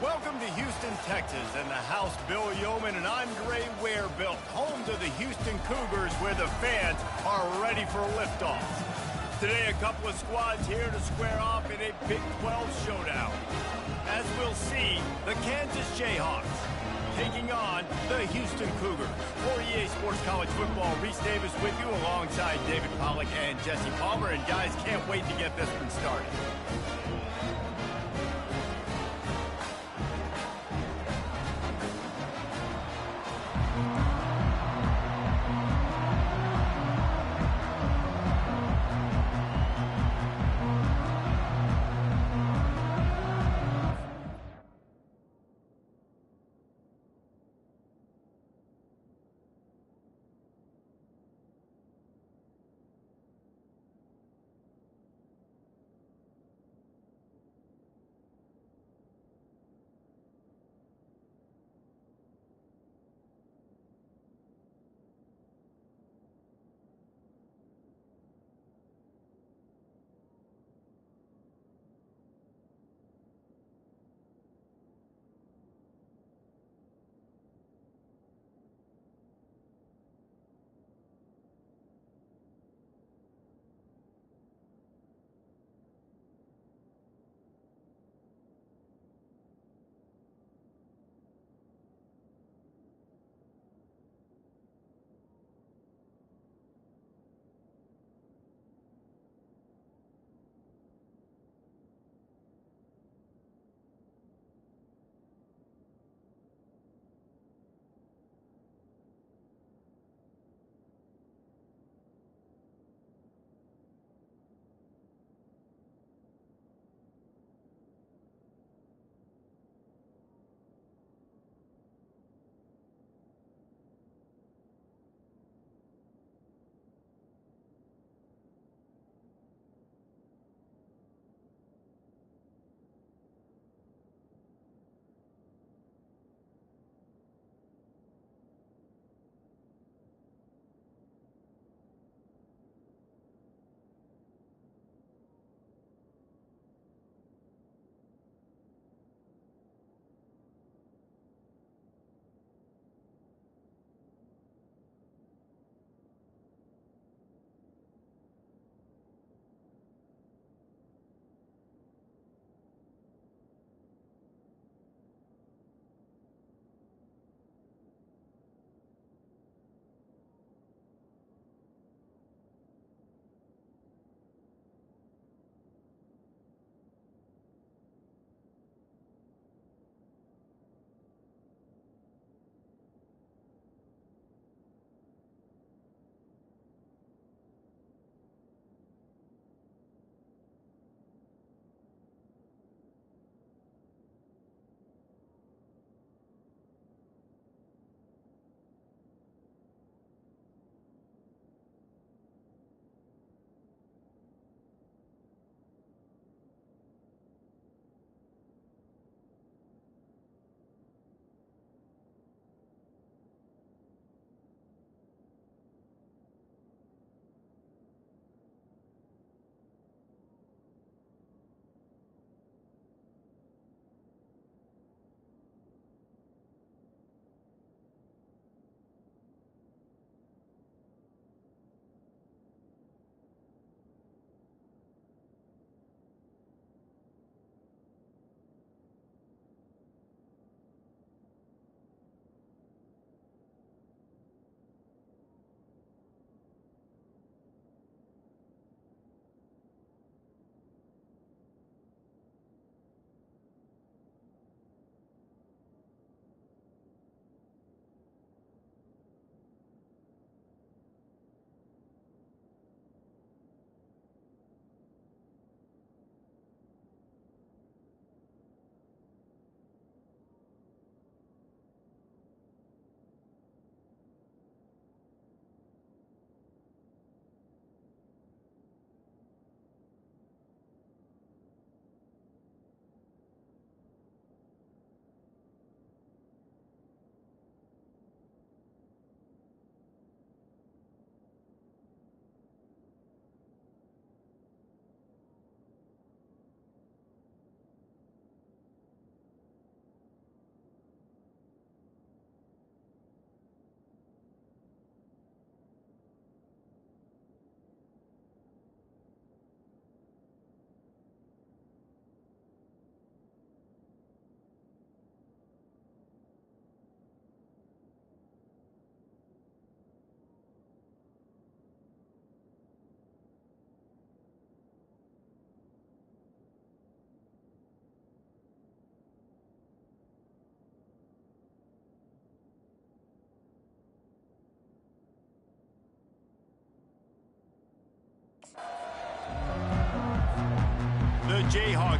Welcome to Houston, Texas, and the house Bill Yeoman and Andre Ware built, home to the Houston Cougars, where the fans are ready for liftoff. Today, a couple of squads here to square off in a Big 12 showdown. As we'll see, the Kansas Jayhawks taking on the Houston Cougars. For EA Sports College Football, Reese Davis with you alongside David Pollack and Jesse Palmer. And guys, can't wait to get this one started.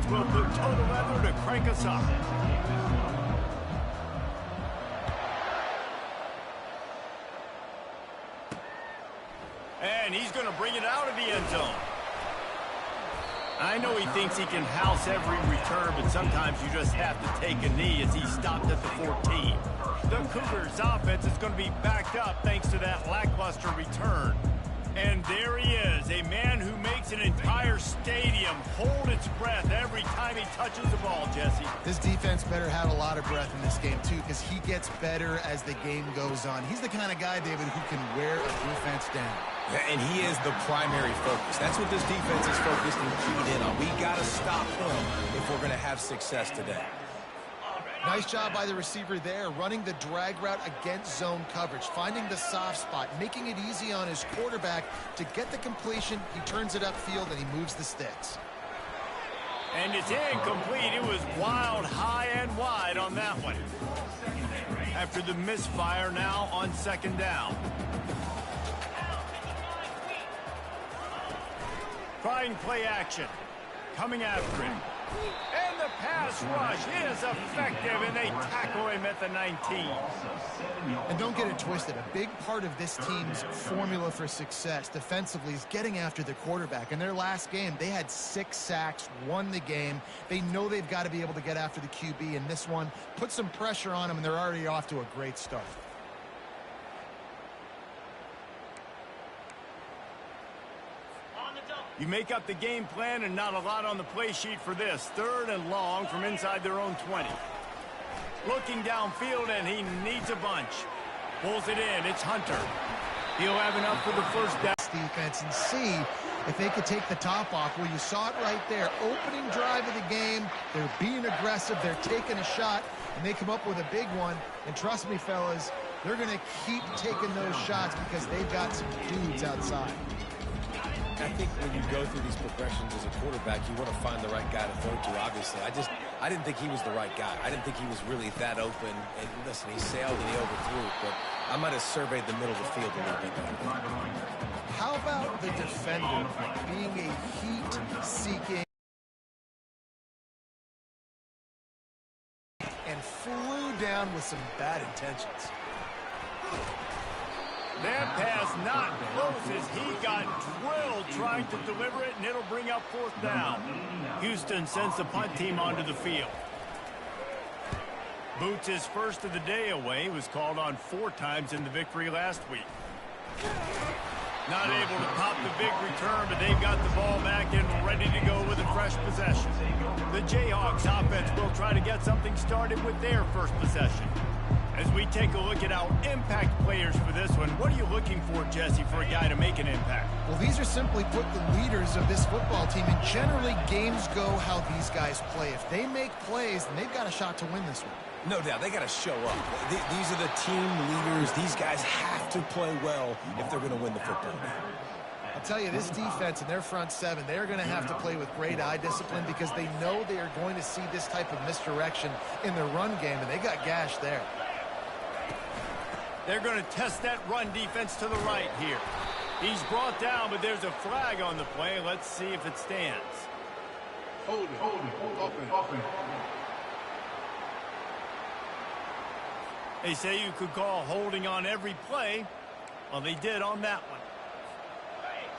defense will put total leather to crank us up. And he's going to bring it out of the end zone. I know he thinks he can house every return, but sometimes you just have to take a knee as he stopped at the 14. The Cougars' offense is going to be backed up thanks to that lackluster return. And there he is, a man who makes an entire stadium hold its breath every time he touches the ball, Jesse. This defense better have a lot of breath in this game, too, because he gets better as the game goes on. He's the kind of guy, David, who can wear a defense down. And he is the primary focus. That's what this defense is focused and keyed in on. We got to stop him if we're going to have success today. Nice job by the receiver there, running the drag route against zone coverage, finding the soft spot, making it easy on his quarterback to get the completion. He turns it upfield, and he moves the sticks. And it's incomplete. It was wild, high and wide on that one. After the misfire, now on second down. Trying play action. Coming after him. And the pass rush is effective, and they tackle him at the 19. And don't get it twisted. A big part of this team's formula for success defensively is getting after the quarterback. In their last game, they had 6 sacks, won the game. They know they've got to be able to get after the QB, and this one put some pressure on them, and they're already off to a great start. You make up the game plan and not a lot on the play sheet for this. 3rd and long from inside their own 20. Looking downfield, and he needs a bunch. Pulls it in. It's Hunter. He'll have enough for the first down. Defense and see if they could take the top off. Well, you saw it right there. Opening drive of the game. They're being aggressive. They're taking a shot, and they come up with a big one. And trust me, fellas, they're going to keep taking those shots because they've got some dudes outside. I think when you go through these progressions as a quarterback, you want to find the right guy to throw to, obviously. I didn't think he was the right guy. I didn't think he was really that open. And listen, he sailed and he overthrew it, but I might have surveyed the middle of the field a little bit better. How about the defender being a heat-seeking and flew down with some bad intentions? That pass not close as he got drilled trying to deliver it, and it'll bring up 4th down. Houston sends the punt team onto the field. Boots his first of the day away. He was called on 4 times in the victory last week. Not able to pop the big return, but they've got the ball back and ready to go with a fresh possession. The Jayhawks offense will try to get something started with their first possession. As we take a look at our impact players for this one, what are you looking for, Jesse, for a guy to make an impact? Well, these are simply put the leaders of this football team, and generally games go how these guys play. If they make plays, then they've got a shot to win this one. No doubt, they got to show up. These are the team leaders. These guys have to play well if they're going to win the football game. I'll tell you, this defense and their front 7, they're going to have to play with great eye discipline because they know they are going to see this type of misdirection in their run game, and they got gashed there. They're going to test that run defense to the right here. He's brought down, but there's a flag on the play. Let's see if it stands. Hold it, open. They say you could call holding on every play. Well, they did on that one.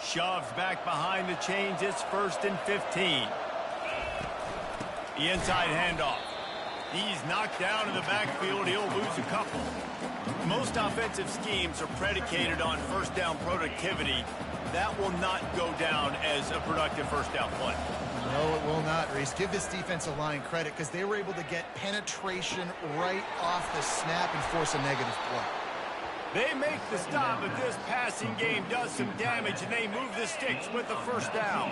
Shoves back behind the chains. It's 1st and 15. The inside handoff. He's knocked down in the backfield. He'll lose a couple. Most offensive schemes are predicated on first down productivity. That will not go down as a productive first down play. No, it will not, Reese. Give this defensive line credit because they were able to get penetration right off the snap and force a negative play. They make the stop, but this passing game does some damage, and they move the sticks with the first down.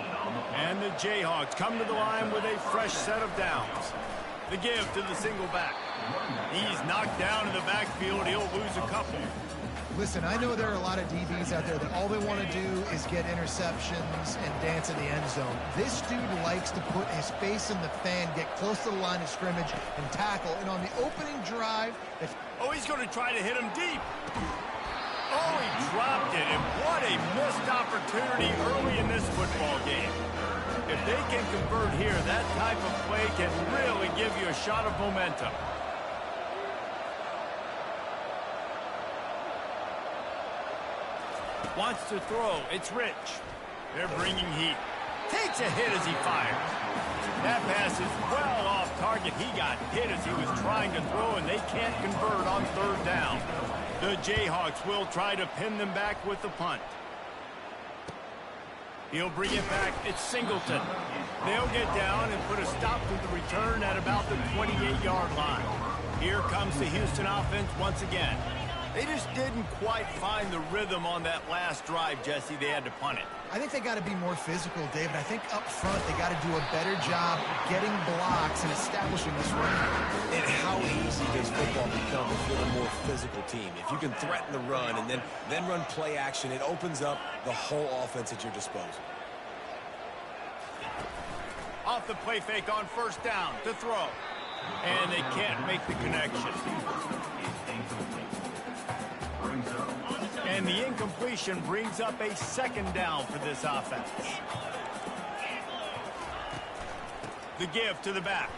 And the Jayhawks come to the line with a fresh set of downs. The give to the single back. He's knocked down in the backfield. He'll lose a couple. Listen, I know there are a lot of DBs out there that all they want to do is get interceptions and dance in the end zone. This dude likes to put his face in the fan, get close to the line of scrimmage, and tackle. And on the opening drive... Oh, he's going to try to hit him deep. Oh, he dropped it. And what a missed opportunity early in this football game. If they can convert here, that type of play can really give you a shot of momentum. Wants to throw. It's Rich. They're bringing heat. Takes a hit as he fires. That pass is well off target. He got hit as he was trying to throw, and they can't convert on third down. The Jayhawks will try to pin them back with the punt. He'll bring it back. It's Singleton. They'll get down and put a stop to the return at about the 28-yard line. Here comes the Houston offense once again. They just didn't quite find the rhythm on that last drive, Jesse. They had to punt it. I think they got to be more physical, David. I think up front they got to do a better job getting blocks and establishing this run. And how easy does football become if you're a more physical team? If you can threaten the run and then run play action, it opens up the whole offense at your disposal. Off the play fake on first down to throw. And they can't make the connection. And the incompletion brings up a second down for this offense. The give to the back.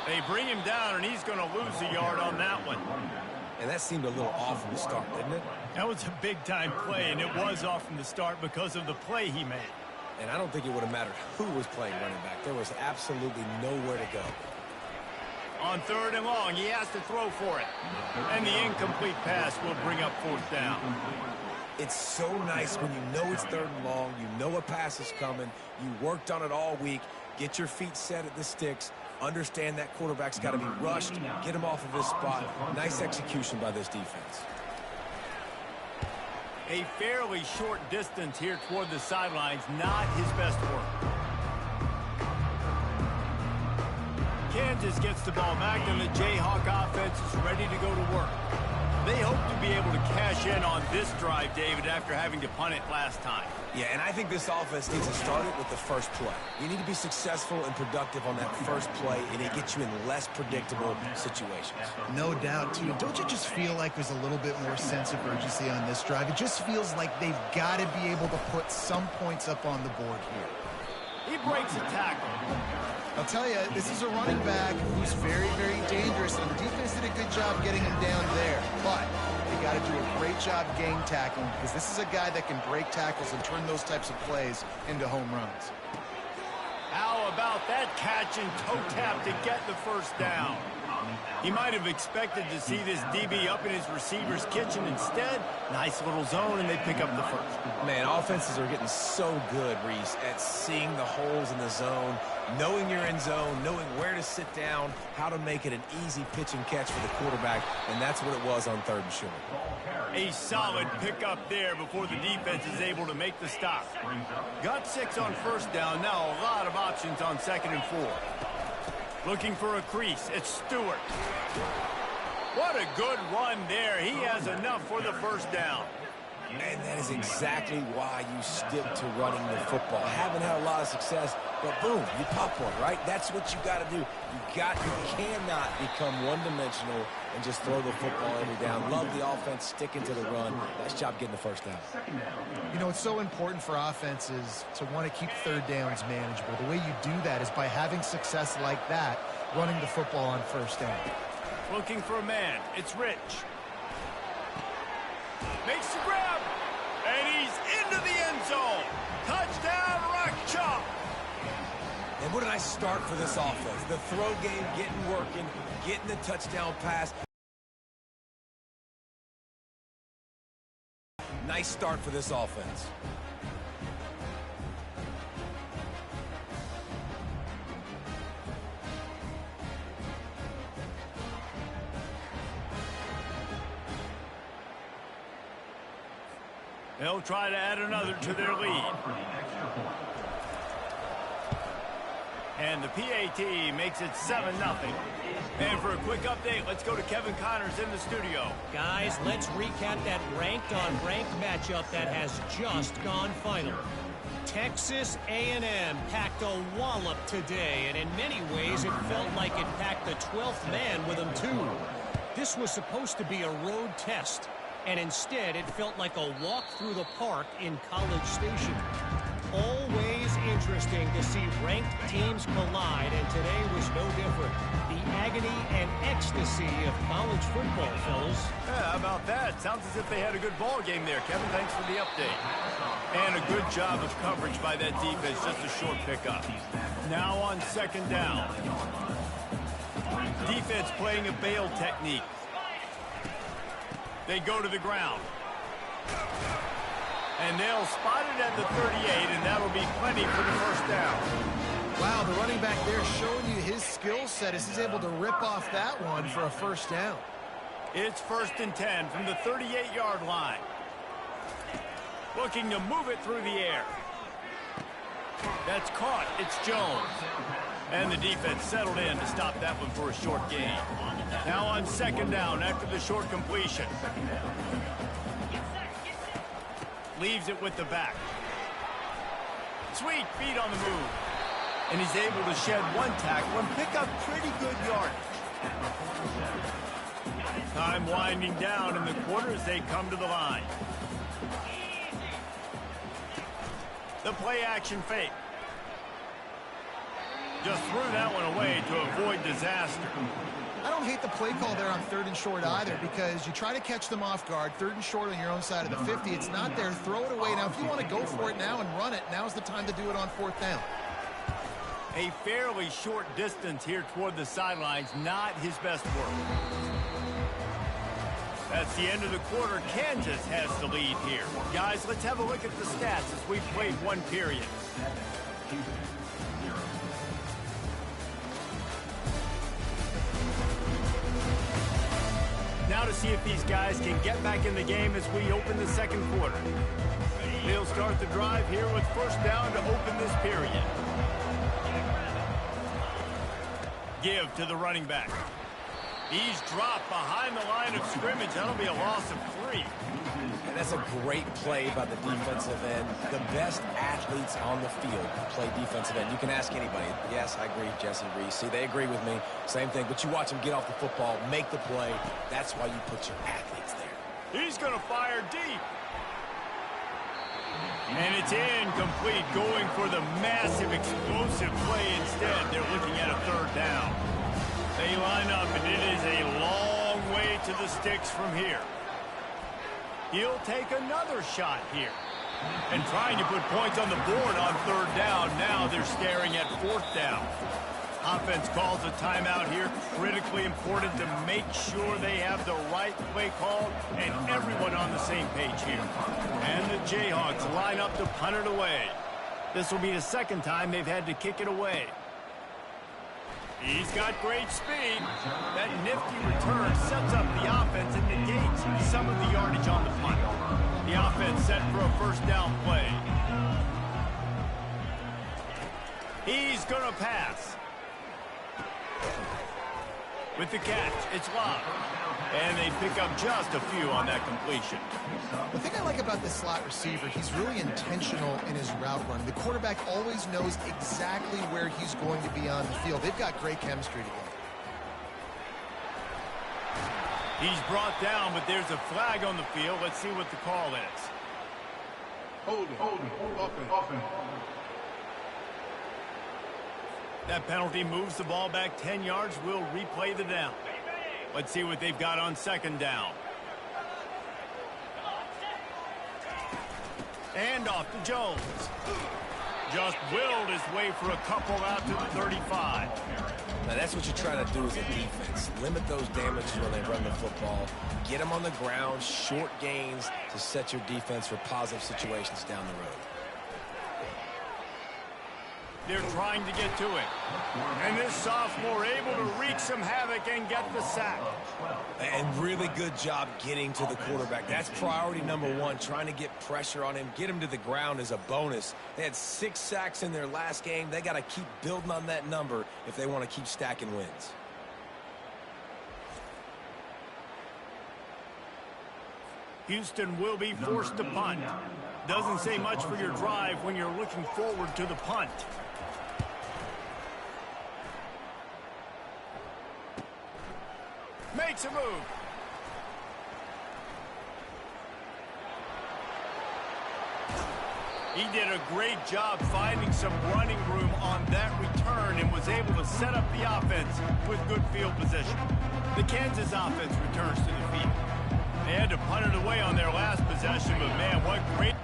They bring him down, and he's going to lose a yard on that one. And that seemed a little off from the start, didn't it? That was a big-time play, and it was off from the start because of the play he made. And I don't think it would have mattered who was playing running back. There was absolutely nowhere to go. On third and long, he has to throw for it. And the incomplete pass will bring up fourth down. It's so nice when you know it's third and long, you know a pass is coming, you worked on it all week, get your feet set at the sticks, understand that quarterback's got to be rushed, get him off of his spot. Nice execution by this defense. A fairly short distance here toward the sidelines, not his best work. Kansas gets the ball back, and the Jayhawk offense is ready to go to work. They hope to be able to cash in on this drive, David, after having to punt it last time. Yeah, and I think this offense needs to start it with the first play. You need to be successful and productive on that first play, and it gets you in less predictable situations. No doubt, too. Don't you just feel like there's a little bit more sense of urgency on this drive? It just feels like they've got to be able to put some points up on the board here. He breaks a tackle. I'll tell you, this is a running back who's very, very dangerous, and the defense did a good job getting him down there. But they got to do a great job game tackling, because this is a guy that can break tackles and turn those types of plays into home runs. How about that catch and toe tap to get the first down? He might have expected to see this DB up in his receiver's kitchen. Instead, nice little zone, and they pick up the first. Man, offenses are getting so good, Reese, at seeing the holes in the zone, knowing your end zone, knowing where to sit down, how to make it an easy pitch and catch for the quarterback, and that's what it was on third and short. A solid pickup there before the defense is able to make the stop. Got 6 on first down. Now a lot of options on second and 4. Looking for a crease. It's Stewart. What a good run there. He has enough for the first down. And that is exactly why you stick to running the football. Haven't had a lot of success, but boom, you pop one, right? That's what you got to do. You cannot become one-dimensional and just throw the football every down. Love the offense sticking to the run. Nice job getting the first down. You know, it's so important for offenses to want to keep third downs manageable. The way you do that is by having success like that, running the football on first down. Looking for a man. It's Rich. Makes the grab, and he's into the end zone. Touchdown, Rock Chalk. And what a nice start for this offense. The throw game getting working, getting the touchdown pass. Nice start for this offense. They'll try to add another to their lead. And the PAT makes it 7-0. And for a quick update, let's go to Kevin Connors in the studio. Guys, let's recap that ranked-on-ranked matchup that has just gone final. Texas A&M packed a wallop today, and in many ways it felt like it packed the 12th man with them too. This was supposed to be a road test, and instead it felt like a walk through the park in College Station. Always interesting to see ranked teams collide, and today was no different. The agony and ecstasy of college football, fellas. Yeah, how about that? Sounds as if they had a good ball game there, Kevin. Thanks for the update. And a good job of coverage by that defense, just a short pickup. Now on second down. Defense playing a bail technique. They go to the ground. And they'll spot it at the 38, and that'll be plenty for the first down. Wow, the running back there showing you his skill set as he's able to rip off that one for a first down. It's 1st and 10 from the 38-yard line. Looking to move it through the air. That's caught. It's Jones. And the defense settled in to stop that one for a short gain. Now on second down after the short completion. Leaves it with the back. Sweet feet on the move. And he's able to shed one tackle and pick up pretty good yardage. Time winding down in the quarter as they come to the line. The play action fake. Just threw that one away to avoid disaster. I don't hate the play call there on 3rd and short either, because you try to catch them off guard. 3rd and short on your own side of the 50. It's not there. Throw it away. Now, if you want to go for it now and run it, now's the time to do it on 4th down. A fairly short distance here toward the sidelines. Not his best work. That's the end of the quarter. Kansas has the lead here. Guys, let's have a look at the stats as we've played one period. Now to see if these guys can get back in the game as we open the second quarter. They'll start the drive here with first down to open this period. Give to the running back. He's dropped behind the line of scrimmage. That'll be a loss of 3. And that's a great play by the defensive end. The best athletes on the field play defensive end. You can ask anybody. Yes, I agree, Jesse Reese. See, they agree with me. Same thing. But you watch them get off the football, make the play. That's why you put your athletes there. He's going to fire deep. And it's incomplete, going for the massive explosive play instead. They're looking at a 3rd down. They line up, and it is a long way to the sticks from here. He'll take another shot here. And trying to put points on the board on 3rd down. Now they're staring at 4th down. Offense calls a timeout here. Critically important to make sure they have the right play call and everyone on the same page here. And the Jayhawks line up to punt it away. This will be the 2nd time they've had to kick it away. He's got great speed. That nifty return sets up the offense and negates some of the yardage on the punt. The offense set for a first down play. He's going to pass. With the catch, it's Love. And they pick up just a few on that completion. The thing I like about this slot receiver, he's really intentional in his route run. The quarterback always knows exactly where he's going to be on the field. They've got great chemistry together. He's brought down, but there's a flag on the field. Let's see what the call is. Hold it. Offense. That penalty moves the ball back 10 yards. We'll replay the down. Let's see what they've got on 2nd down. And off to Jones. Just willed his way for a couple out to the 35. Now, that's what you're trying to do as a defense. Limit those damages when they run the football. Get them on the ground, short gains to set your defense for positive situations down the road. They're trying to get to it. And this sophomore able to wreak some havoc and get the sack. And really good job getting to the quarterback. That's priority number 1, trying to get pressure on him. Get him to the ground is a bonus. They had 6 sacks in their last game. They got to keep building on that number if they want to keep stacking wins. Houston will be forced to punt. Doesn't say much for your drive when you're looking forward to the punt. Makes a move. He did a great job finding some running room on that return and was able to set up the offense with good field position. The Kansas offense returns to the field. They had to punt it away on their last possession, but man, what great...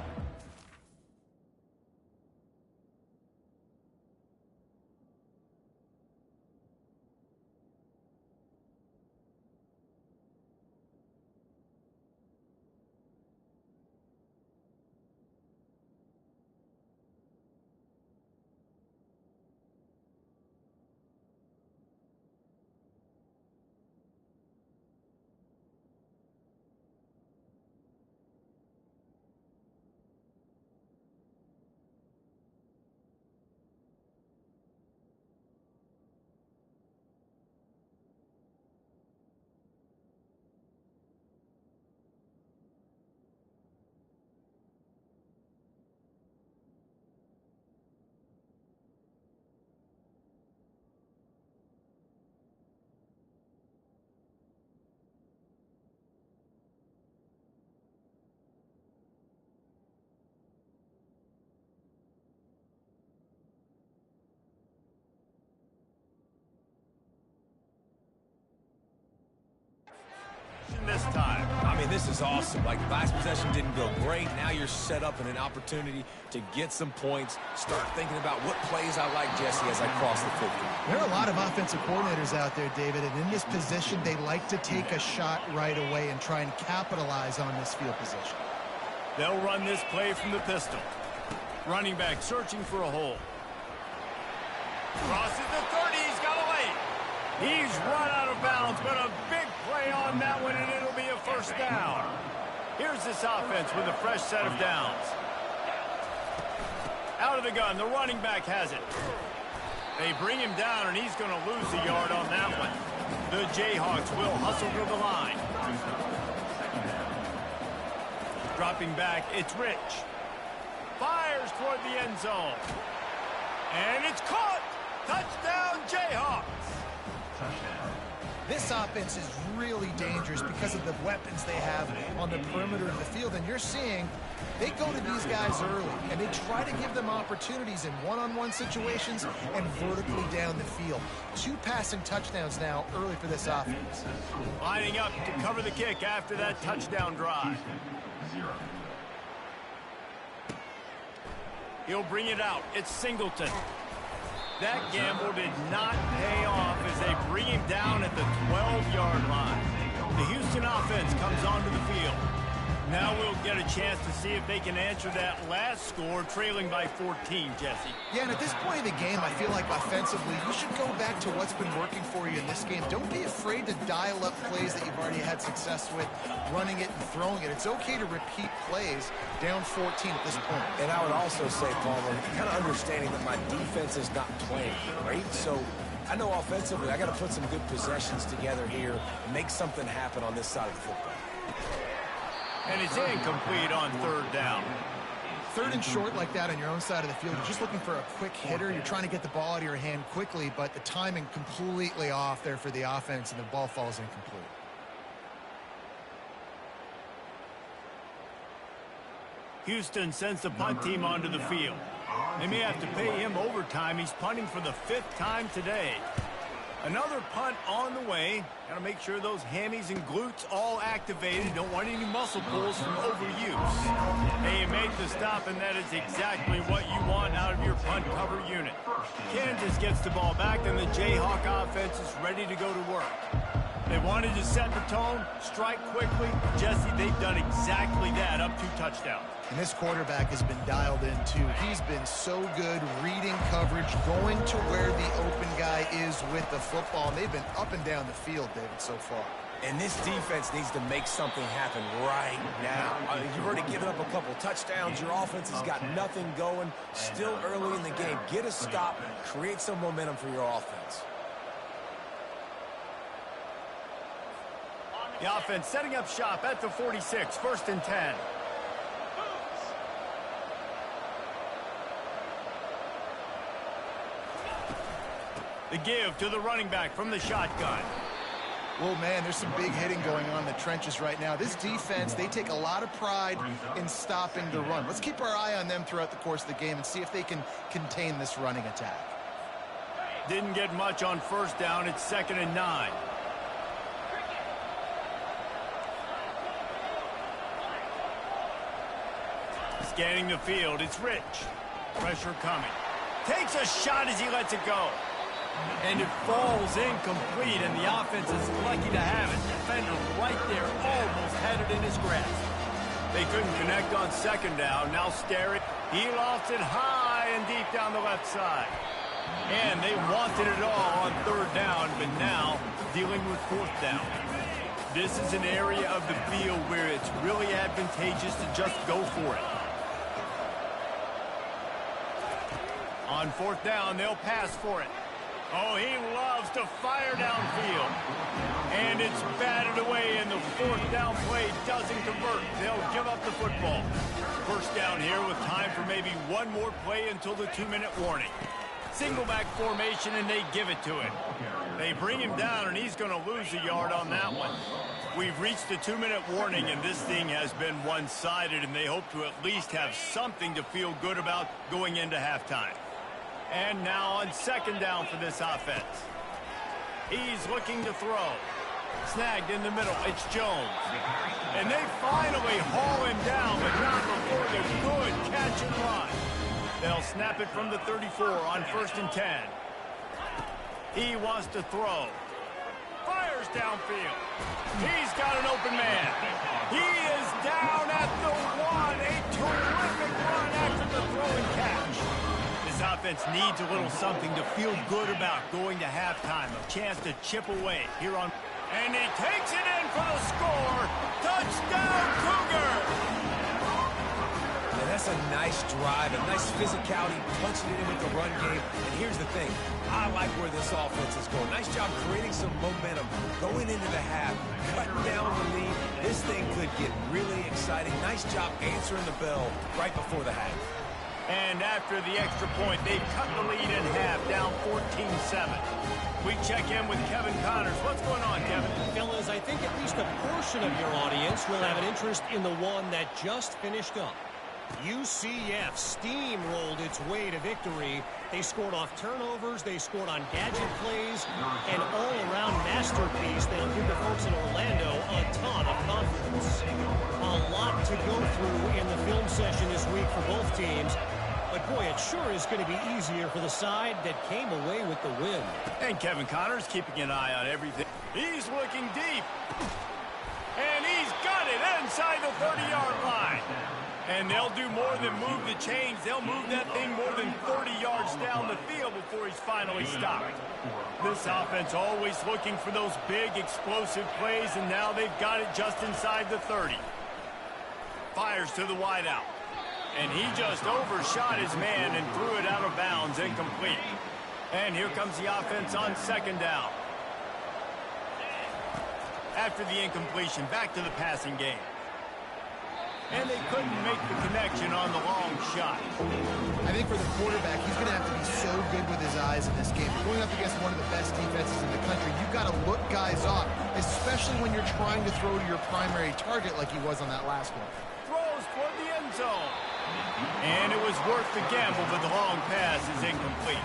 this time. I mean, this is awesome. Like, last possession didn't go great. Now you're set up in an opportunity to get some points. Start thinking about what plays I like, Jesse, as I cross the 50. There are a lot of offensive coordinators out there, David, and in this position, they like to take a shot right away and try and capitalize on this field position. They'll run this play from the pistol. Running back searching for a hole. Crosses the 30. He's got a lane. He's run out of bounds, but a big play on that one, and it'll be a first down. Here's this offense with a fresh set of downs. Out of the gun, the running back has it. They bring him down, and he's going to lose a yard on that one. The Jayhawks will hustle to the line. Dropping back, it's Rich. Fires toward the end zone. And it's caught! Touchdown, Jayhawks! This offense is really dangerous because of the weapons they have on the perimeter of the field. And you're seeing they go to these guys early, and they try to give them opportunities in one-on-one situations and vertically down the field. 2 passing touchdowns now early for this offense. Lining up to cover the kick after that touchdown drive. He'll bring it out. It's Singleton. That gamble did not pay off as they bring him down at the 12-yard line. The Houston offense comes onto the field. Now we'll get a chance to see if they can answer that last score, trailing by 14, Jesse. Yeah, and at this point in the game, I feel like offensively, you should go back to what's been working for you in this game. Don't be afraid to dial up plays that you've already had success with, running it and throwing it. It's okay to repeat plays down 14 at this point. And I would also say, Palmer, kind of understanding that my defense is not playing great, so I know offensively I got to put some good possessions together here, make something happen on this side of the football. And it's incomplete on 3rd down. 3rd and short like that on your own side of the field, you're just looking for a quick hitter. You're trying to get the ball out of your hand quickly, but the timing completely off there for the offense, and the ball falls incomplete. Houston sends the punt team onto the field. They may have to pay him overtime. He's punting for the 5th time today. Another punt on the way. Got to make sure those hammies and glutes all activated. Don't want any muscle pulls from overuse. They make the stop, and that is exactly what you want out of your punt cover unit. Kansas gets the ball back, and the Jayhawk offense is ready to go to work. They wanted to set the tone, strike quickly. Jesse, they've done exactly that, up 2 touchdowns. And this quarterback has been dialed in, too. He's been so good reading coverage, going to where the open guy is with the football. And they've been up and down the field, David, so far. And this defense needs to make something happen right now. You've already given up a couple touchdowns. Your offense has got nothing going. Still early in the game. Get a stop. Create some momentum for your offense. The offense setting up shop at the 46, 1st and 10. The give to the running back from the shotgun. Well, man, there's some big hitting going on in the trenches right now. This defense, they take a lot of pride in stopping the run. Let's keep our eye on them throughout the course of the game and see if they can contain this running attack. Didn't get much on first down. It's 2nd and 9. Scanning the field, it's Rich. Pressure coming. Takes a shot as he lets it go. And it falls incomplete, and the offense is lucky to have it. Defender right there almost had it in his grasp. They couldn't connect on 2nd down. Now stare it. He lost it high and deep down the left side. And they wanted it all on 3rd down, but now dealing with 4th down. This is an area of the field where it's really advantageous to just go for it. On 4th down, they'll pass for it. Oh, he loves to fire downfield. And it's batted away, and the 4th down play doesn't convert. They'll give up the football. First down here with time for maybe one more play until the 2-minute warning. Single back formation, and they give it to him. They bring him down, and he's going to lose a yard on that one. We've reached the 2-minute warning, and this thing has been one-sided, and they hope to at least have something to feel good about going into halftime. And now on 2nd down for this offense. He's looking to throw. Snagged in the middle. It's Jones. And they finally haul him down, but not before the good catch and run. They'll snap it from the 34 on 1st and 10. He wants to throw. Fires downfield. He's got an open man. He is down at the 1. A terrific run after the throw and catch. This offense needs a little something to feel good about going to halftime. A chance to chip away here on. And he takes it in for the score. Touchdown, Cougars! And that's a nice drive, a nice physicality, punching it in with the run game. And here's the thing. I like where this offense is going. Nice job creating some momentum going into the half, cutting down the lead. This thing could get really exciting. Nice job answering the bell right before the half. And after the extra point, they've cut the lead in half, down 14-7. We check in with Kevin Connors. What's going on, Kevin? Fellas, I think at least a portion of your audience will have an interest in the one that just finished up. UCF steamrolled its way to victory. They scored off turnovers, they scored on gadget plays, an all-around masterpiece that'll give the folks in Orlando a ton of confidence. A lot to go through in the film session this week for both teams. But, boy, it sure is going to be easier for the side that came away with the win. And Kevin Connors keeping an eye on everything. He's looking deep. And he's got it inside the 30-yard line. And they'll do more than move the chains. They'll move that thing more than 30 yards down the field before he's finally stopped. This offense always looking for those big, explosive plays, and now they've got it just inside the 30. Fires to the wideout. And he just overshot his man and threw it out of bounds, incomplete. And here comes the offense on 2nd down. After the incompletion, back to the passing game. And they couldn't make the connection on the long shot. I think for the quarterback, he's going to have to be so good with his eyes in this game. Going up against one of the best defenses in the country, you've got to look guys off, especially when you're trying to throw to your primary target like he was on that last one. Throws toward the end zone. And it was worth the gamble, but the long pass is incomplete.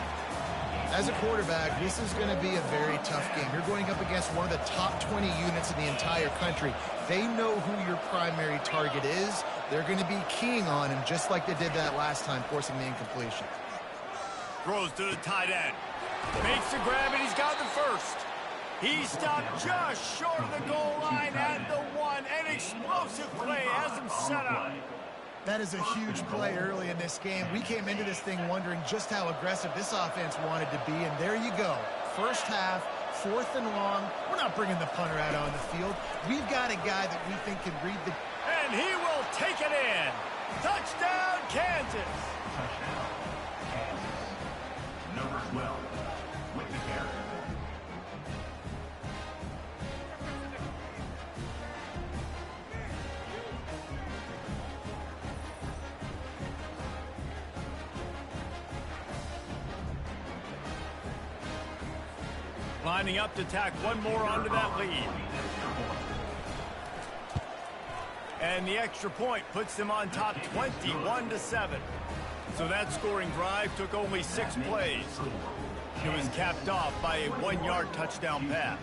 As a quarterback, this is going to be a very tough game. You're going up against one of the top 20 units in the entire country. They know who your primary target is. They're going to be keying on him just like they did that last time, forcing the incompletion. Throws to the tight end. Makes the grab, and he's got the first. He stopped just short of the goal line at the 1. An explosive play has him set up. That is a huge play early in this game. We came into this thing wondering just how aggressive this offense wanted to be, and there you go. First half, 4th and long. We're not bringing the punter out on the field. We've got a guy that we think can read the... And he will take it in. Touchdown, Kansas. Touchdown, Kansas. Number 12, with the carry. Lining up to tack one more onto that lead. And the extra point puts them on top 21-7. So that scoring drive took only 6 plays. It was capped off by a 1-yard touchdown pass.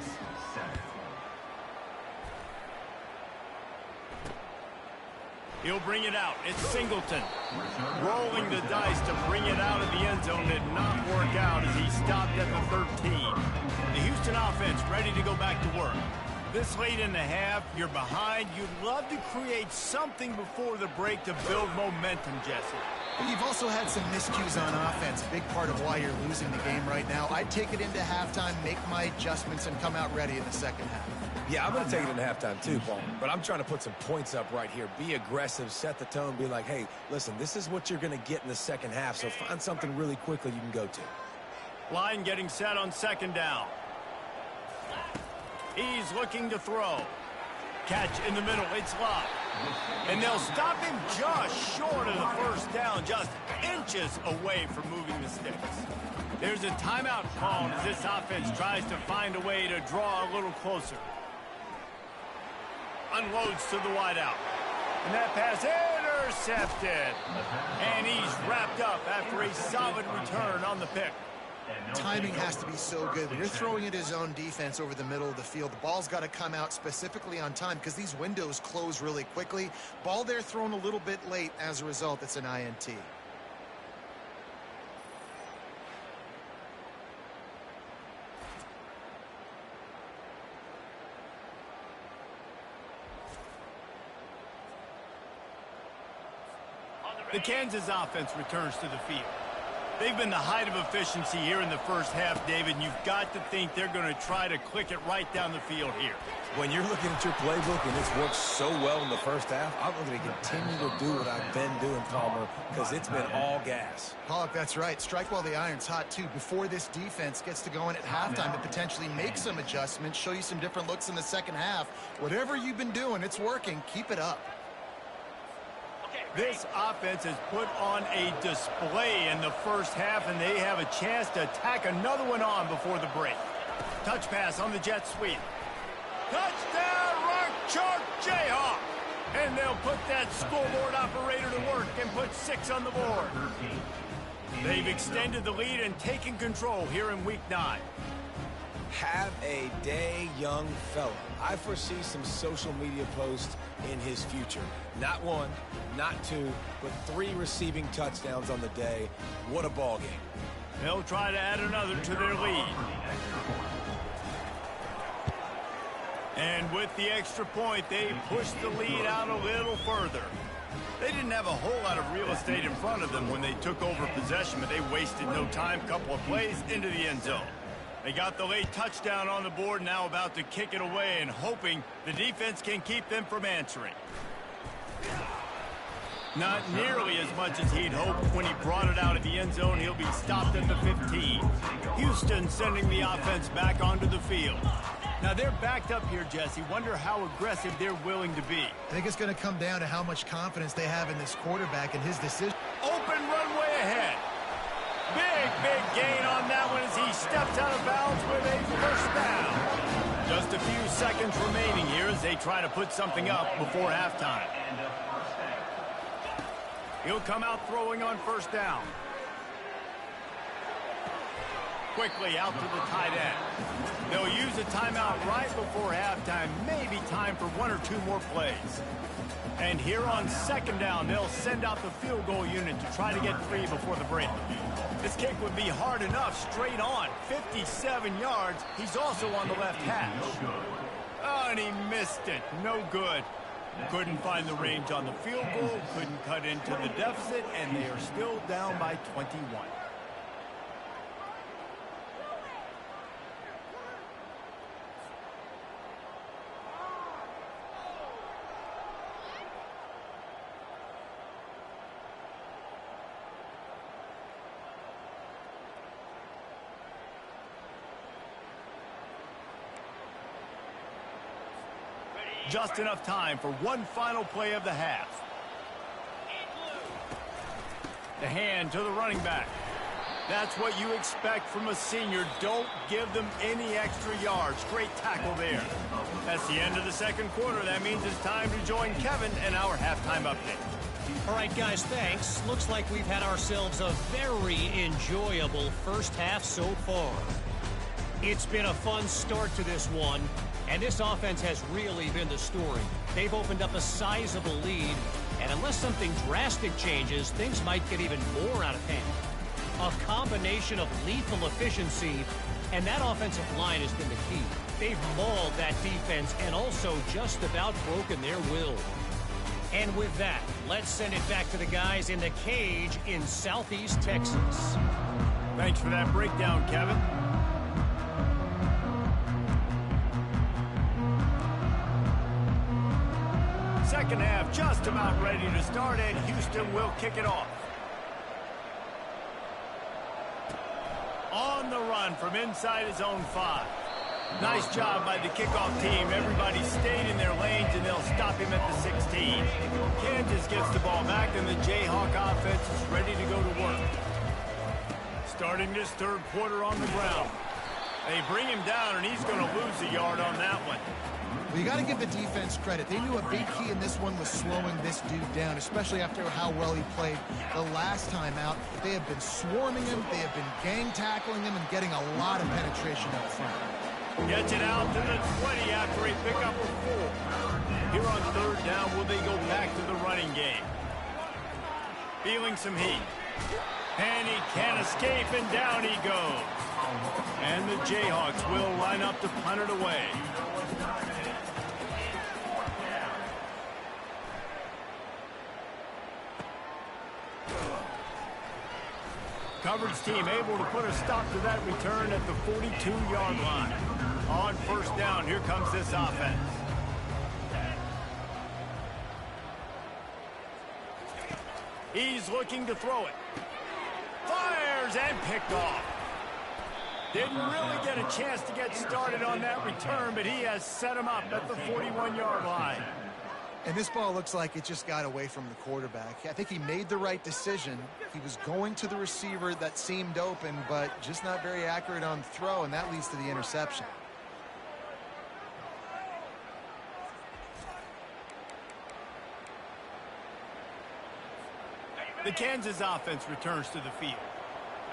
He'll bring it out. It's Singleton. Rolling the dice to bring it out of the end zone did not work out as he stopped at the 13. The Houston offense ready to go back to work. This late in the half, you're behind. You'd love to create something before the break to build momentum, Jesse. But you've also had some miscues on offense, a big part of why you're losing the game right now. I'd take it into halftime, make my adjustments, and come out ready in the second half. Yeah, I'm going to take it into halftime too, Paul. But I'm trying to put some points up right here. Be aggressive, set the tone, be like, hey, listen, this is what you're going to get in the second half, so find something really quickly you can go to. Line getting set on second down. He's looking to throw. Catch in the middle. It's Lott. And they'll stop him just short of the first down, just inches away from moving the sticks. There's a timeout called as this offense tries to find a way to draw a little closer. Unloads to the wideout. And that pass intercepted. And he's wrapped up after a solid return on the pick. Timing has to be so good. When you're throwing at his own defense over the middle of the field, the ball's got to come out specifically on time because these windows close really quickly. Ball there thrown a little bit late. As a result, it's an INT. The Kansas offense returns to the field. They've been the height of efficiency here in the first half, David, and you've got to think they're going to try to click it right down the field here. When you're looking at your playbook and it's worked so well in the first half, I'm going to continue to do what I've been doing, Palmer, because it's been all gas. Pollock, that's right. Strike while the iron's hot, too. Before this defense gets to going at halftime to potentially make some adjustments, show you some different looks in the second half. Whatever you've been doing, it's working. Keep it up. This offense has put on a display in the first half, and they have a chance to tack another one on before the break. Touch pass on the jet sweep. Touchdown, Rock Chalk Jayhawk! And they'll put that scoreboard operator to work and put 6 on the board. They've extended the lead and taken control here in Week 9. Have a day, young fella. I foresee some social media posts in his future. Not 1, not 2, but 3 receiving touchdowns on the day. What a ball game. They'll try to add another to their lead. And with the extra point, they push the lead out a little further. They didn't have a whole lot of real estate in front of them when they took over possession, but they wasted no time. Couple of plays into the end zone. They got the late touchdown on the board, now about to kick it away and hoping the defense can keep them from answering. Not nearly as much as he'd hoped when he brought it out at the end zone. He'll be stopped at the 15. Houston sending the offense back onto the field. Now they're backed up here, Jesse. Wonder how aggressive they're willing to be. I think it's going to come down to how much confidence they have in this quarterback and his decision. Open runway ahead. Big gain on that one as he steps out of bounds with a first down. Just a few seconds remaining here as they try to put something up before halftime. He'll come out throwing on first down. Quickly out to the tight end. They'll use a timeout right before halftime. Maybe time for 1 or 2 more plays. And here on second down, they'll send out the field goal unit to try to get free before the break. This kick would be hard enough straight on. 57 yards. He's also on the left hash. Oh, and he missed it. No good. Couldn't find the range on the field goal. Couldn't cut into the deficit. And they are still down by 21. Just enough time for one final play of the half. The hand to the running back. That's what you expect from a senior. Don't give them any extra yards. Great tackle there. That's the end of the second quarter. That means it's time to join Kevin and our halftime update. All right, guys, thanks. Looks like we've had ourselves a very enjoyable first half so far. It's been a fun start to this one, and this offense has really been the story. They've opened up a sizable lead, and unless something drastic changes, things might get even more out of hand. A combination of lethal efficiency, and that offensive line has been the key. They've mauled that defense and also just about broken their will. And with that, let's send it back to the guys in the cage in Southeast Texas. Thanks for that breakdown, Kevin. Second half just about ready to start, and Houston will kick it off. On the run from inside his own 5. Nice job by the kickoff team. Everybody stayed in their lanes, and they'll stop him at the 16. Kansas gets the ball back, and the Jayhawk offense is ready to go to work. Starting this third quarter on the ground. They bring him down, and he's going to lose a yard on that one. Well, you got to give the defense credit. They knew a big key in this one was slowing this dude down, especially after how well he played the last time out. They have been swarming him, they have been gang tackling him, and getting a lot of penetration up front. Gets it out to the 20 after a pickup of 4. Here on third down, will they go back to the running game? Feeling some heat. And he can't escape, and down he goes. And the Jayhawks will line up to punt it away. Coverage team able to put a stop to that return at the 42-yard line. On first down, here comes this offense. He's looking to throw it. Fires and picked off. Didn't really get a chance to get started on that return, but he has set him up at the 41-yard line. And this ball looks like it just got away from the quarterback. I think he made the right decision. He was going to the receiver that seemed open, but just not very accurate on the throw, and that leads to the interception. The Kansas offense returns to the field.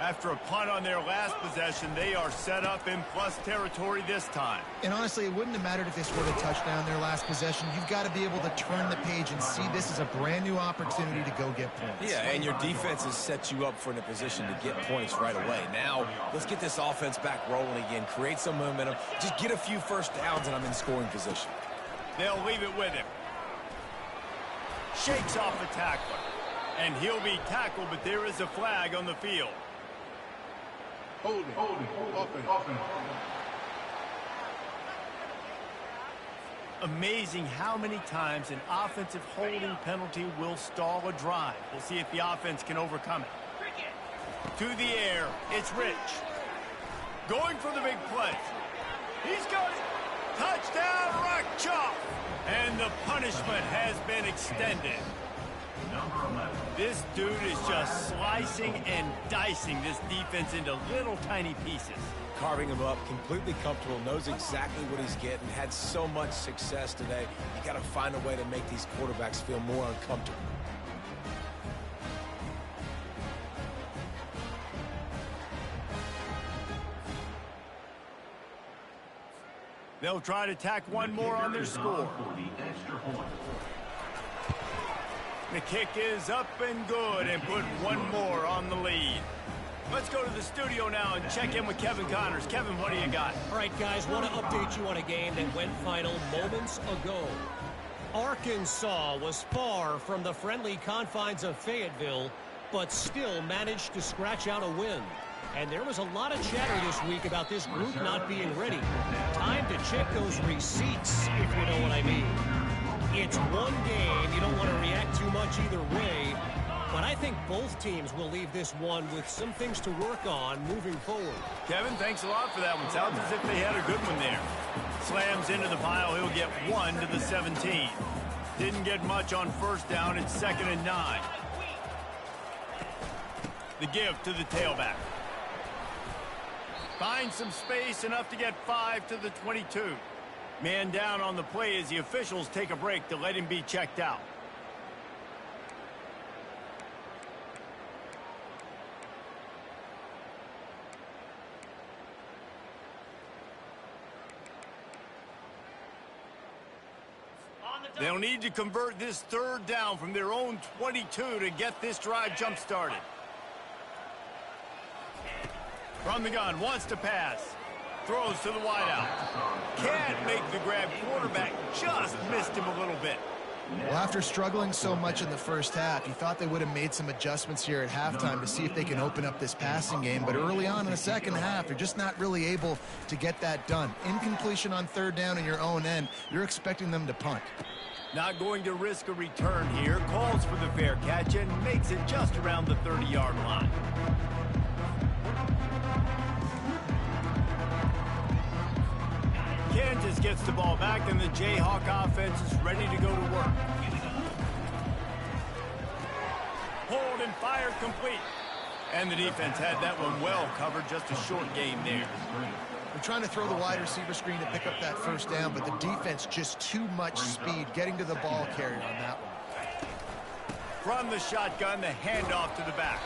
After a punt on their last possession, they are set up in plus territory this time. And honestly, it wouldn't have mattered if they scored a touchdown their last possession. You've got to be able to turn the page and see this as a brand new opportunity to go get points. Yeah, and your defense has set you up for in a position to get points right away. Now, let's get this offense back rolling again, create some momentum, just get a few first downs, and I'm in scoring position. They'll leave it with him. Shakes off the tackler. And he'll be tackled, but there is a flag on the field. Holding. Offense. Amazing how many times an offensive holding penalty will stall a drive. We'll see if the offense can overcome it. To the air, it's Rich. Going for the big play. He's got it. Touchdown, Rock Chalk. And the punishment has been extended. This dude is just slicing and dicing this defense into little tiny pieces. Carving him up, completely comfortable, knows exactly what he's getting, had so much success today. You got to find a way to make these quarterbacks feel more uncomfortable. They'll try to tack one more on their score. The kick is up and good, and put one more on the lead. Let's go to the studio now and check in with Kevin Connors. Kevin, what do you got? All right, guys, want to update you on a game that went final moments ago. Arkansas was far from the friendly confines of Fayetteville, but still managed to scratch out a win. And there was a lot of chatter this week about this group not being ready. Time to check those receipts, if you know what I mean. It's one game. You don't want to react too much either way. But I think both teams will leave this one with some things to work on moving forward. Kevin, thanks a lot for that one. Sounds as if they had a good one there. Slams into the pile. He'll get 1 to the 17. Didn't get much on first down. It's 2nd and 9. The give to the tailback. Finds some space, enough to get 5 to the 22. Man down on the play as the officials take a break to let him be checked out. They'll need to convert this third down from their own 22 to get this drive jump-started. From the gun, wants to pass. Throws to the wideout. Can't make the grab. Quarterback just missed him a little bit. Well, after struggling so much in the first half, you thought they would have made some adjustments here at halftime to see if they can open up this passing game. But early on in the second half, they're just not really able to get that done. Incompletion on third down in your own end, you're expecting them to punt. Not going to risk a return here. Calls for the fair catch and makes it just around the 30-yard line. Kansas gets the ball back, and the Jayhawk offense is ready to go to work. Hold and fire complete. And the defense had that one well covered. Just a short gain there. They're trying to throw the wide receiver screen to pick up that first down, but the defense just too much speed getting to the ball carrier on that one. From the shotgun, the handoff to the back.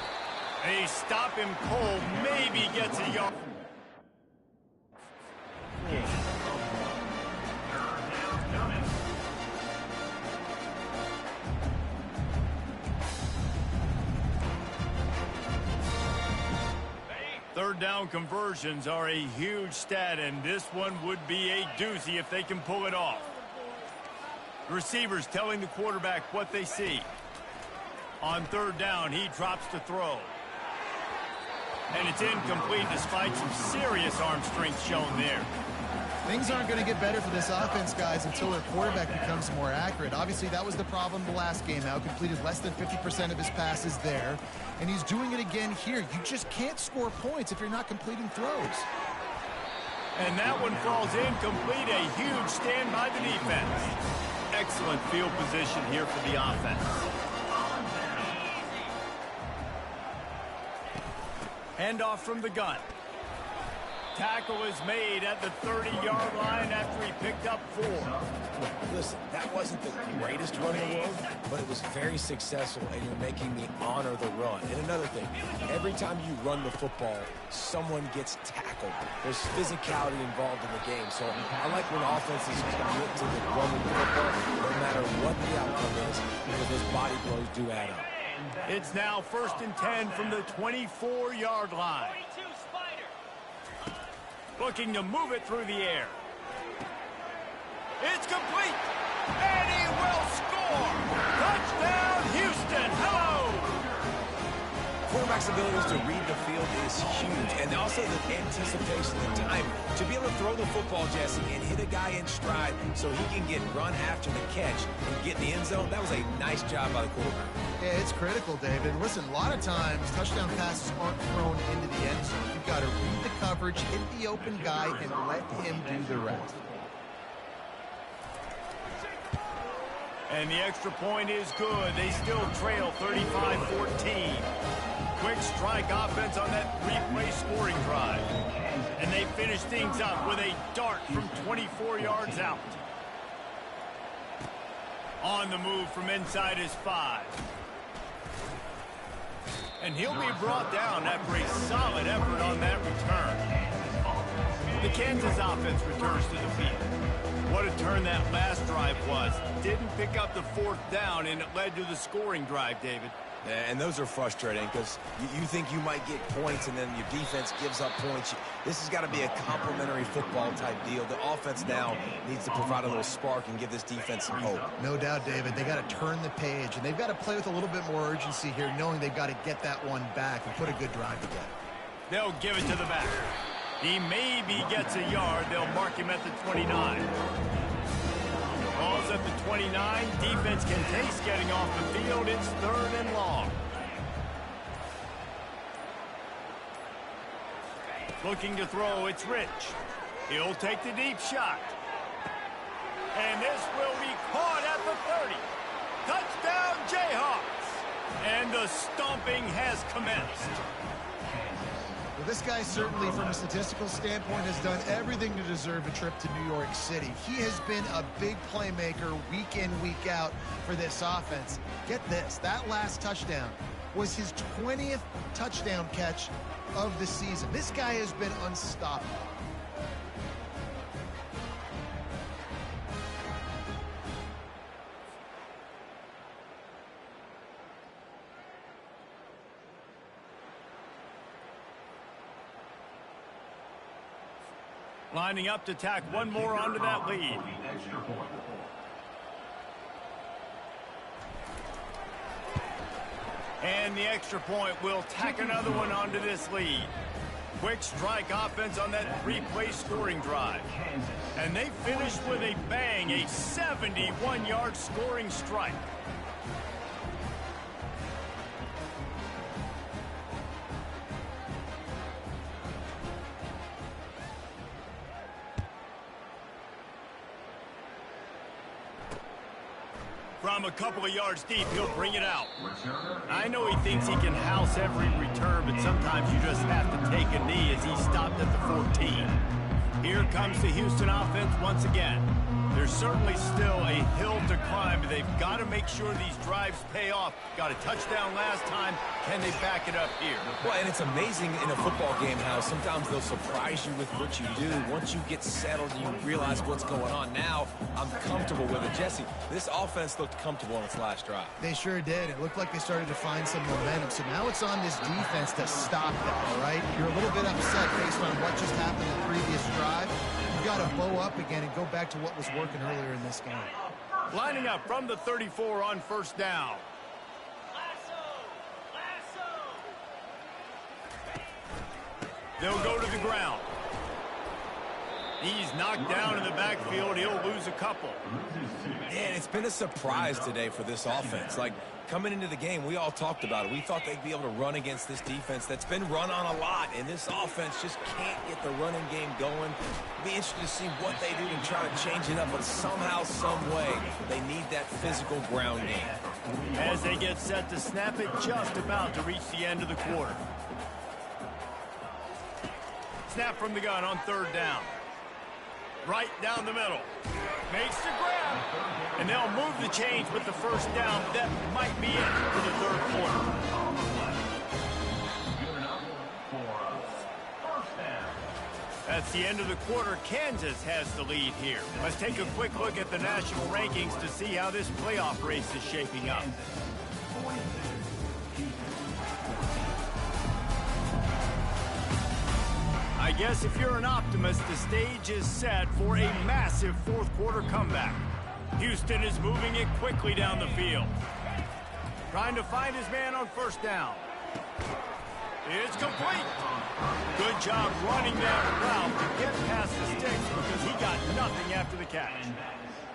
They stop him cold, maybe gets a yard. Third down conversions are a huge stat, and this one would be a doozy if they can pull it off. The receivers telling the quarterback what they see. On third down, he drops to throw. And it's incomplete despite some serious arm strength shown there. Things aren't going to get better for this offense, guys, until their quarterback becomes more accurate. Obviously, that was the problem the last game out. Completed less than 50% of his passes there. And he's doing it again here. You just can't score points if you're not completing throws. And that one falls incomplete. A huge stand by the defense. Excellent field position here for the offense. Handoff from the gun. Tackle is made at the 30-yard line after he picked up 4. Listen, that wasn't the greatest run in the world, but it was very successful, and you're making me honor the run. And another thing, every time you run the football, someone gets tackled. There's physicality involved in the game. So I like when offenses commit to the run of the football, no matter what the outcome is, because those body blows do add up. It's now 1st and 10 from the 24-yard line. Looking to move it through the air. It's complete, and he will score. Touchdown, Houston. Hello. Quarterback's abilities to read the field is huge, and also the anticipation and time to be able to throw the football, Jesse, and hit a guy in stride so he can get run after the catch and get in the end zone. That was a nice job by the quarterback. Yeah, it's critical, David. Listen, a lot of times touchdown passes aren't thrown into the end zone. You've got to read the coverage, hit the open guy, and let him do the rest. And the extra point is good. They still trail 35-14. Quick strike offense on that 3-play scoring drive. And they finish things up with a dart from 24 yards out. On the move from inside his 5. And he'll be brought down after a solid effort on that return. The Kansas offense returns to the field. What a turn that last drive was. Didn't pick up the 4th down, and it led to the scoring drive, David. And those are frustrating because you think you might get points and then your defense gives up points. This has got to be a complementary football type deal. The offense now needs to provide a little spark and give this defense some hope. No doubt, David. They got to turn the page, and they've got to play with a little bit more urgency here, knowing they've got to get that one back and put a good drive together. They'll give it to the back. He maybe gets a yard. They'll mark him at the 29. Ball's at the 29. Defense can taste getting off the field. It's 3rd and long. Looking to throw, it's Rich. He'll take the deep shot. And this will be caught at the 30. Touchdown, Jayhawks. And the stomping has commenced. Well, this guy certainly, from a statistical standpoint, has done everything to deserve a trip to New York City. He has been a big playmaker week in, week out for this offense. Get this, that last touchdown was his 20th touchdown catch of the season. This guy has been unstoppable. Lining up to tack one more onto that lead. And the extra point will tack another one onto this lead. Quick strike offense on that three-play scoring drive. And they finished with a bang, a 71-yard scoring strike. From a couple of yards deep, he'll bring it out. I know he thinks he can house every return, but sometimes you just have to take a knee as he stopped at the 14. Here comes the Houston offense once again. There's certainly still a hill to climb, but they've got to make sure these drives pay off. Got a touchdown last time. Can they back it up here? Well, and it's amazing in a football game how sometimes they'll surprise you with what you do. Once you get settled and you realize what's going on, now I'm comfortable with it. Jesse, this offense looked comfortable on its last drive. They sure did. It looked like they started to find some momentum. So now it's on this defense to stop that, all right? You're a little bit upset based on what just happened in the previous drive. You've got to bow up again and go back to what was working earlier in this game. Lining up from the 34 on first down. They'll go to the ground. He's knocked down in the backfield. He'll lose a couple. And it's been a surprise today for this offense. Like, coming into the game, we all talked about it. We thought they'd be able to run against this defense that's been run on a lot, and this offense just can't get the running game going. Be interested to see what they do to try to change it up, but somehow, some way, they need that physical ground game. As they get set to snap it, just about to reach the end of the quarter. Snap from the gun on third down. Right down the middle. Makes the grab. And they'll move the chains with the first down. That might be it for the third quarter. That's the end of the quarter. Kansas has the lead here. Let's take a quick look at the national rankings to see how this playoff race is shaping up. I guess if you're an optimist, the stage is set for a massive fourth quarter comeback. Houston is moving it quickly down the field. Trying to find his man on first down. It's complete. Good job running that route to get past the sticks because he got nothing after the catch.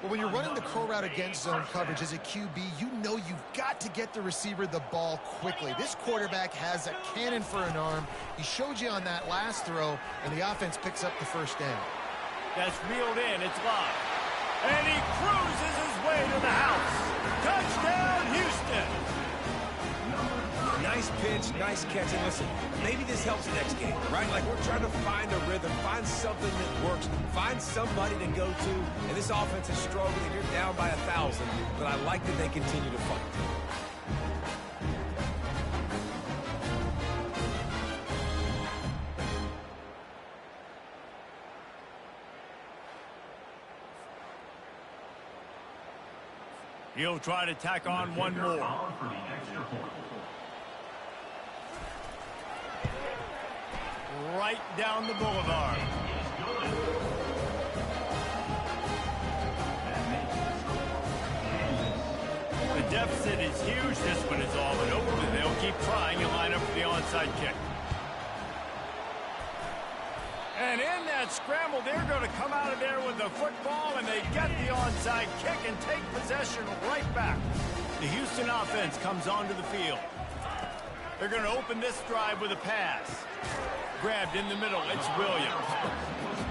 Well, when you're running the curl route against zone coverage as a QB, you know you've got to get the receiver the ball quickly. This quarterback has a cannon for an arm. He showed you on that last throw, and the offense picks up the first down. That's reeled in. It's live. And he cruises his way to the house. Touchdown, Houston. Nice pitch, nice catch. And listen, maybe this helps next game, right? Like, we're trying to find a rhythm, find something that works, find somebody to go to. And this offense is struggling. You're down by 1,000, but I like that they continue to fight. He'll try to tack on one more. Right down the boulevard. The deficit is huge. This one is all but over, but they'll keep trying and line up for the onside kick. And in that scramble, they're going to come out of there with the football, and they get the onside kick and take possession right back. The Houston offense comes onto the field. They're going to open this drive with a pass. Grabbed in the middle, it's Williams.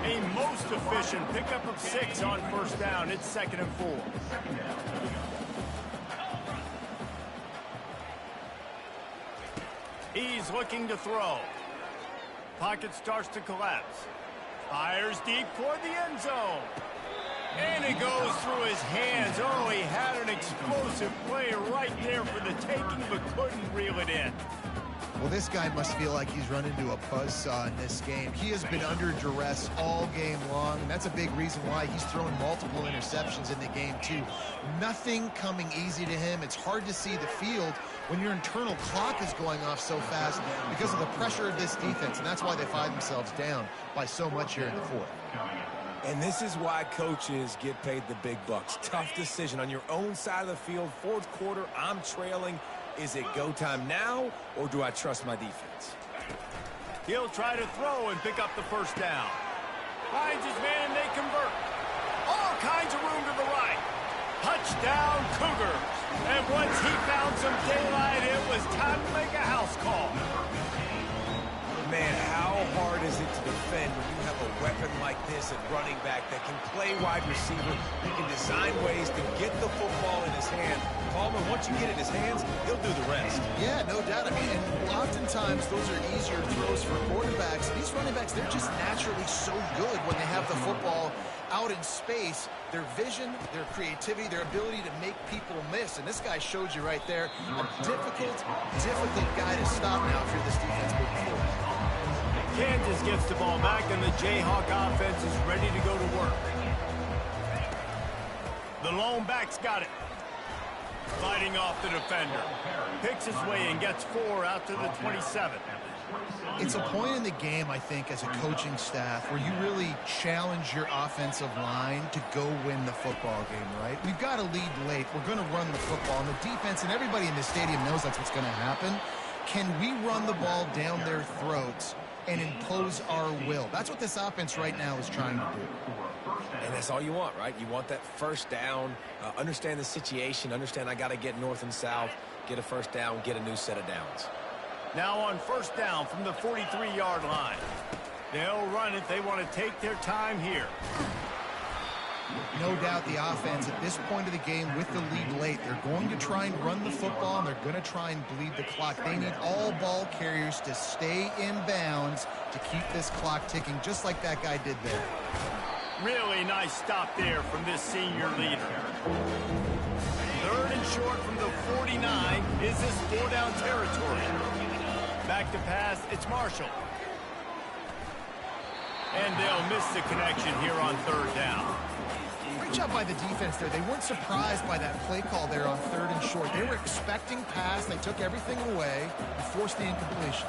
A most efficient pickup of 6 on first down. It's 2nd and 4. He's looking to throw. pocket starts to collapse. Fires deep toward the end zone. And it goes through his hands. Oh, he had an explosive play right there for the taking, but couldn't reel it in. Well, this guy must feel like he's run into a buzzsaw in this game. He has been under duress all game long, and that's a big reason why he's thrown multiple interceptions in the game, too. Nothing coming easy to him. It's hard to see the field when your internal clock is going off so fast because of the pressure of this defense, and that's why they find themselves down by so much here in the fourth. And this is why coaches get paid the big bucks. Tough decision on your own side of the field. Fourth quarter, I'm trailing. Is it go time now, or do I trust my defense? He'll try to throw and pick up the first down. Finds his man, and they convert. All kinds of room to the right. Touchdown, Cougars. And once he found some daylight, it was time to make a house call. Man, how hard is it to defend when you have a weapon like this at running back that can play wide receiver, who can design ways to get the football in his hand? Palmer, once you get it in his hands, he'll do the rest. Yeah, no doubt. I mean, and oftentimes those are easier throws for quarterbacks. These running backs, they're just naturally so good when they have the football out in space. Their vision, their creativity, their ability to make people miss. And this guy showed you right there a difficult guy to stop now for this defense moving forward. Kansas gets the ball back, and the Jayhawk offense is ready to go to work. The lone back's got it. Fighting off the defender. Picks his way and gets 4 out to the 27. It's a point in the game, I think, as a coaching staff where you really challenge your offensive line to go win the football game, right? We've got to lead late. We're going to run the football. And the defense and everybody in the stadium knows that's what's going to happen. Can we run the ball down their throats and impose our will? That's what this offense right now is trying to do. And that's all you want, right? You want that first down, understand the situation, understand I got to get north and south, get a first down, get a new set of downs. Now on first down from the 43-yard line. They'll run it. They want to take their time here. No doubt the offense at this point of the game with the lead late, they're going to try and run the football, and they're going to try and bleed the clock. They need all ball carriers to stay in bounds to keep this clock ticking, just like that guy did there. Really nice stop there from this senior leader. Third and short from the 49. Is this 4-down territory? Back to pass, it's Marshall. And they'll miss the connection here on third down. Great job by the defense there. They weren't surprised by that play call there on third and short. They were expecting pass. They took everything away and forced the incompletion.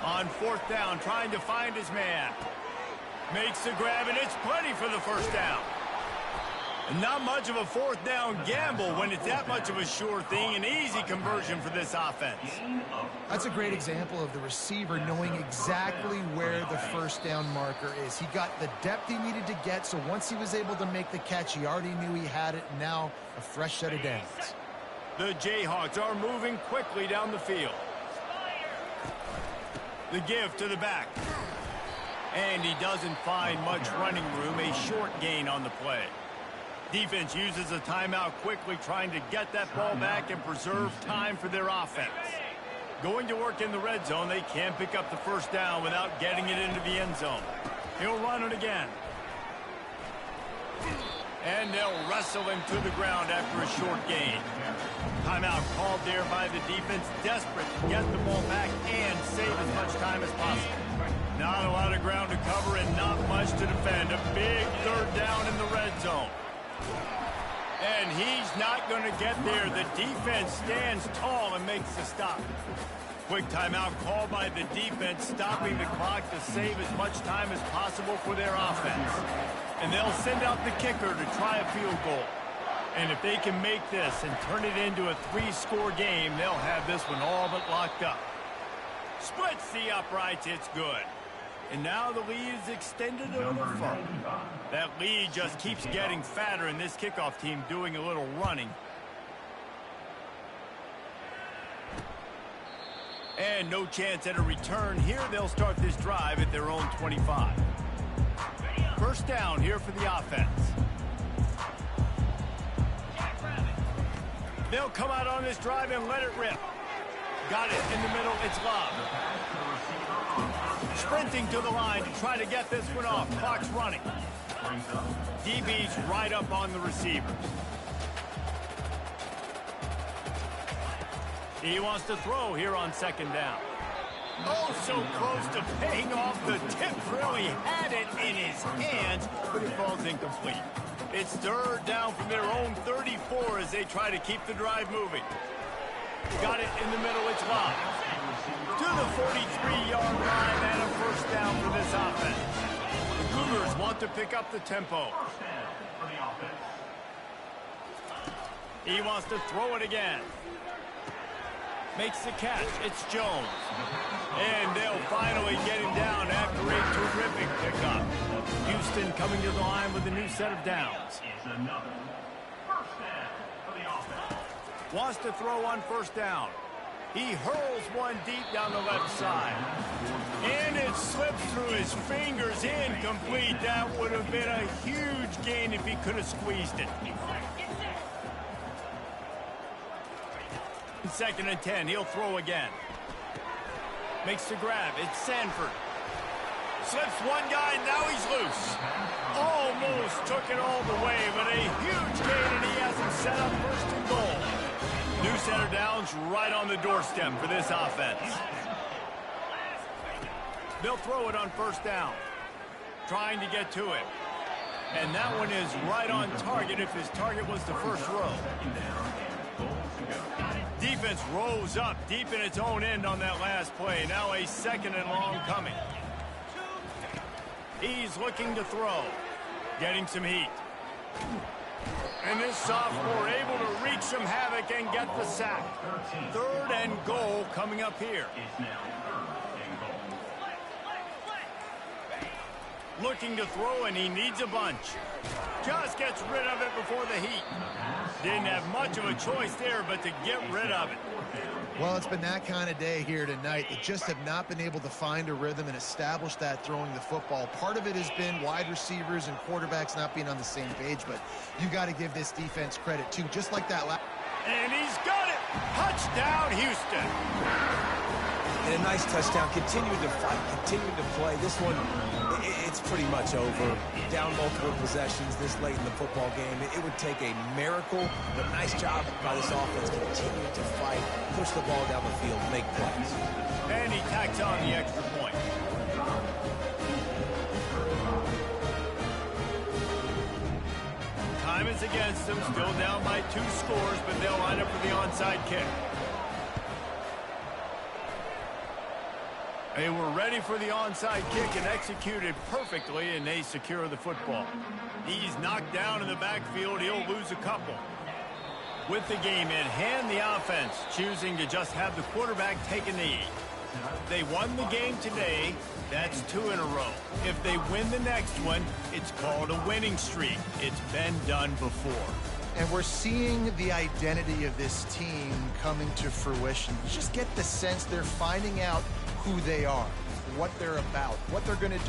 On fourth down, trying to find his man. Makes the grab, and it's plenty for the first down. Not much of a fourth down gamble when it's that much of a sure thing. An easy conversion for this offense. That's a great example of the receiver knowing exactly where the first down marker is. He got the depth he needed to get, so once he was able to make the catch, he already knew he had it. Now a fresh set of downs. The Jayhawks are moving quickly down the field. The give to the back. And he doesn't find much running room. A short gain on the play. Defense uses a timeout quickly, trying to get that ball back and preserve time for their offense. Going to work in the red zone, they can't pick up the first down without getting it into the end zone. He'll run it again. And they'll wrestle him to the ground after a short gain. Timeout called there by the defense, desperate to get the ball back and save as much time as possible. Not a lot of ground to cover and not much to defend. A big third down in the red zone. And he's not going to get there. The defense stands tall and makes the stop. Quick timeout called by the defense, stopping the clock to save as much time as possible for their offense. And they'll send out the kicker to try a field goal. And if they can make this and turn it into a 3-score game, they'll have this one all but locked up. Splits the uprights, it's good. And now the lead is extended a little further. That lead just keeps getting fatter, and this kickoff team doing a little running. And no chance at a return here. They'll start this drive at their own 25. First down here for the offense. They'll come out on this drive and let it rip. Got it in the middle. It's Love. Sprinting to the line to try to get this one off. Clock's running. DB's right up on the receivers. He wants to throw here on second down. Oh, so close to paying off the tip. Really had it in his hands, but it falls incomplete. It's third down from their own 34 as they try to keep the drive moving. Got it in the middle. It's Love. To the 43-yard line and a first down for this offense. The Cougars want to pick up the tempo. He wants to throw it again. Makes the catch. It's Jones. And they'll finally get him down after a terrific pickup. Houston coming to the line with a new set of downs. Wants to throw on first down. He hurls one deep down the left side. And it slips through his fingers, incomplete. That would have been a huge gain if he could have squeezed it. Second and 10, he'll throw again. Makes the grab, it's Sanford. Slips one guy, now he's loose. Almost took it all the way, but a huge gain, and he has him set up first and goal. New set of downs right on the doorstep for this offense. They'll throw it on first down. Trying to get to it. And that one is right on target if his target was the first row. Defense rose up deep in its own end on that last play. Now a second and long coming. He's looking to throw. Getting some heat. And this sophomore able to wreak some havoc and get the sack. Third and goal coming up here. Looking to throw, and he needs a bunch. Just gets rid of it before the heat. Didn't have much of a choice there, but to get rid of it. Well, it's been that kind of day here tonight. They just have not been able to find a rhythm and establish that throwing the football. Part of it has been wide receivers and quarterbacks not being on the same page, but you got to give this defense credit, too. Just like that last... And he's got it! Touchdown, Houston! And a nice touchdown. Continued to fight, continued to play. This one, it's pretty much over. Down multiple possessions this late in the football game. It would take a miracle, but nice job by this offense. Continue to fight, push the ball down the field, make plays. And he tacks on the extra point. Time is against them, still down by 2 scores, but they'll line up for the onside kick. They were ready for the onside kick and executed perfectly, and they secure the football. He's knocked down in the backfield. He'll lose a couple. With the game in hand, the offense choosing to just have the quarterback take a knee. They won the game today. That's 2 in a row. If they win the next one, it's called a winning streak. It's been done before. And we're seeing the identity of this team coming to fruition. You just get the sense they're finding out who they are, what they're about, what they're going to do.